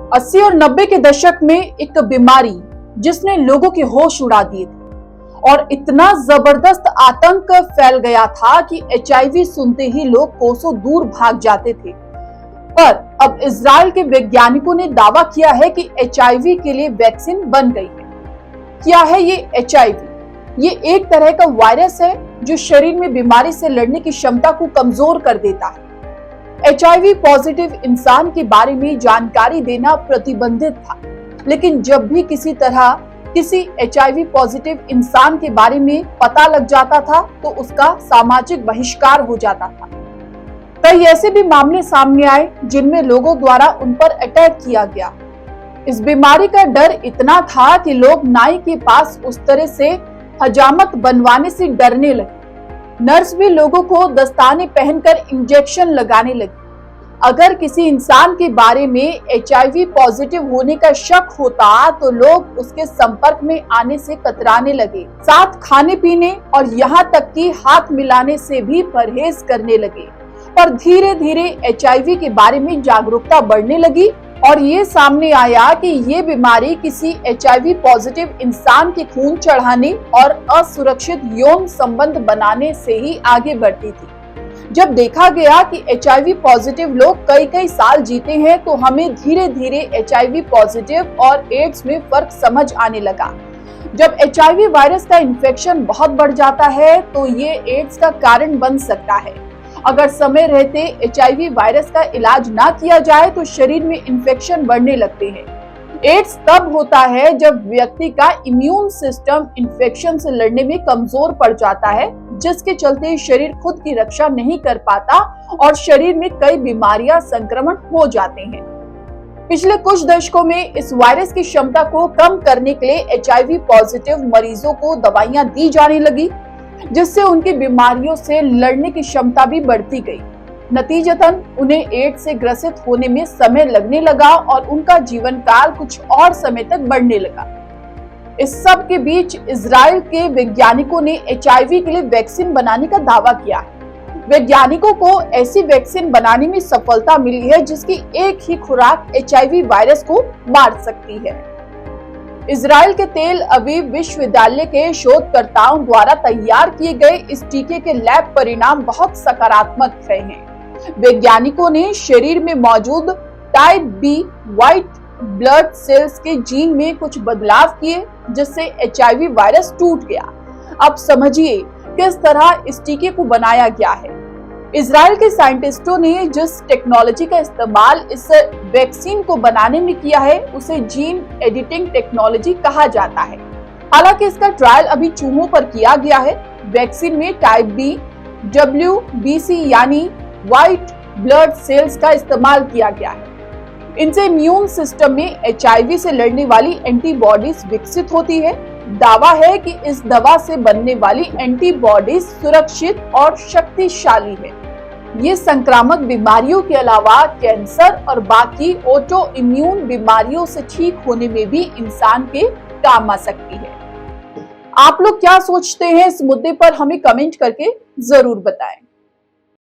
80 और 90 के दशक में एक बीमारी जिसने लोगों के होश उड़ा दिए थे और इतना जबरदस्त आतंक फैल गया था कि HIV सुनते ही लोग कोसों दूर भाग जाते थे। पर अब इजराइल के वैज्ञानिकों ने दावा किया है कि HIV के लिए वैक्सीन बन गई है। क्या है ये HIV? ये एक तरह का वायरस है जो शरीर में बीमारी से लड़ने की क्षमता को कमजोर कर देता है। HIV पॉजिटिव इंसान के बारे में जानकारी देना प्रतिबंधित था, लेकिन जब भी किसी HIV पॉजिटिव इंसान के बारे में पता लग जाता था तो उसका सामाजिक बहिष्कार हो जाता था। कई ऐसे भी मामले सामने आए जिनमें लोगों द्वारा उन पर अटैक किया गया। इस बीमारी का डर इतना था कि लोग नाई के पास उस तरह से हजामत बनवाने से डरने लगे। नर्स भी लोगों को दस्ताने पहनकर इंजेक्शन लगाने लगी। अगर किसी इंसान के बारे में HIV पॉजिटिव होने का शक होता तो लोग उसके संपर्क में आने से कतराने लगे, साथ खाने पीने और यहाँ तक कि हाथ मिलाने से भी परहेज करने लगे। पर धीरे धीरे HIV के बारे में जागरूकता बढ़ने लगी और ये सामने आया कि ये बीमारी किसी HIV पॉजिटिव इंसान के खून चढ़ाने और असुरक्षित यौन संबंध बनाने से ही आगे बढ़ती थी। जब देखा गया कि HIV पॉजिटिव लोग कई साल जीते हैं तो हमें धीरे धीरे HIV पॉजिटिव और एड्स में फर्क समझ आने लगा। जब HIV वायरस का इन्फेक्शन बहुत बढ़ जाता है तो ये एड्स का कारण बन सकता है। अगर समय रहते HIV वायरस का इलाज ना किया जाए तो शरीर में इन्फेक्शन बढ़ने लगते हैं। एड्स तब होता है जब व्यक्ति का इम्यून सिस्टम इन्फेक्शन से लड़ने में कमजोर पड़ जाता है, जिसके चलते शरीर खुद की रक्षा नहीं कर पाता और शरीर में कई बीमारियां संक्रमण हो जाते हैं। पिछले कुछ दशकों में इस वायरस की क्षमता को कम करने के लिए HIV पॉजिटिव मरीजों को दवाइयां दी जाने लगी, जिससे उनकी बीमारियों से लड़ने की क्षमता भी बढ़ती गई। नतीजतन उन्हें एड्स से ग्रसित होने में समय लगने लगा और उनका जीवन काल कुछ और समय तक बढ़ने लगा। इस सब के बीच इजराइल के वैज्ञानिकों ने HIV के लिए वैक्सीन बनाने का दावा किया है। वैज्ञानिकों को ऐसी वैक्सीन बनाने में सफलता मिली है जिसकी एक ही खुराक HIV वायरस को मार सकती है। इजराइल के तेल अवीव विश्वविद्यालय के शोधकर्ताओं द्वारा तैयार किए गए इस टीके के लैब परिणाम बहुत सकारात्मक रहे हैं। वैज्ञानिकों ने शरीर में मौजूद type B white blood cells के जीन में कुछ बदलाव किए, जिससे HIV वायरस टूट गया। अब समझिए किस तरह इस टीके को बनाया गया है। इजराइल के साइंटिस्टों ने जिस टेक्नोलॉजी का इस्तेमाल इस वैक्सीन को बनाने में किया है उसे जीन एडिटिंग टेक्नोलॉजी कहा जाता है। हालांकि इसका ट्रायल अभी चूहों पर किया गया है। वैक्सीन में टाइप B WBC यानी व्हाइट ब्लड सेल्स का इस्तेमाल किया गया है। इनसे इम्यून सिस्टम में HIV से लड़ने वाली एंटीबॉडीज विकसित होती है। दावा है कि इस दवा से बनने वाली एंटीबॉडीज सुरक्षित और शक्तिशाली है। ये संक्रामक बीमारियों के अलावा कैंसर और बाकी ऑटो इम्यून बीमारियों से ठीक होने में भी इंसान के काम आ सकती है। आप लोग क्या सोचते हैं इस मुद्दे पर हमें कमेंट करके जरूर बताएं।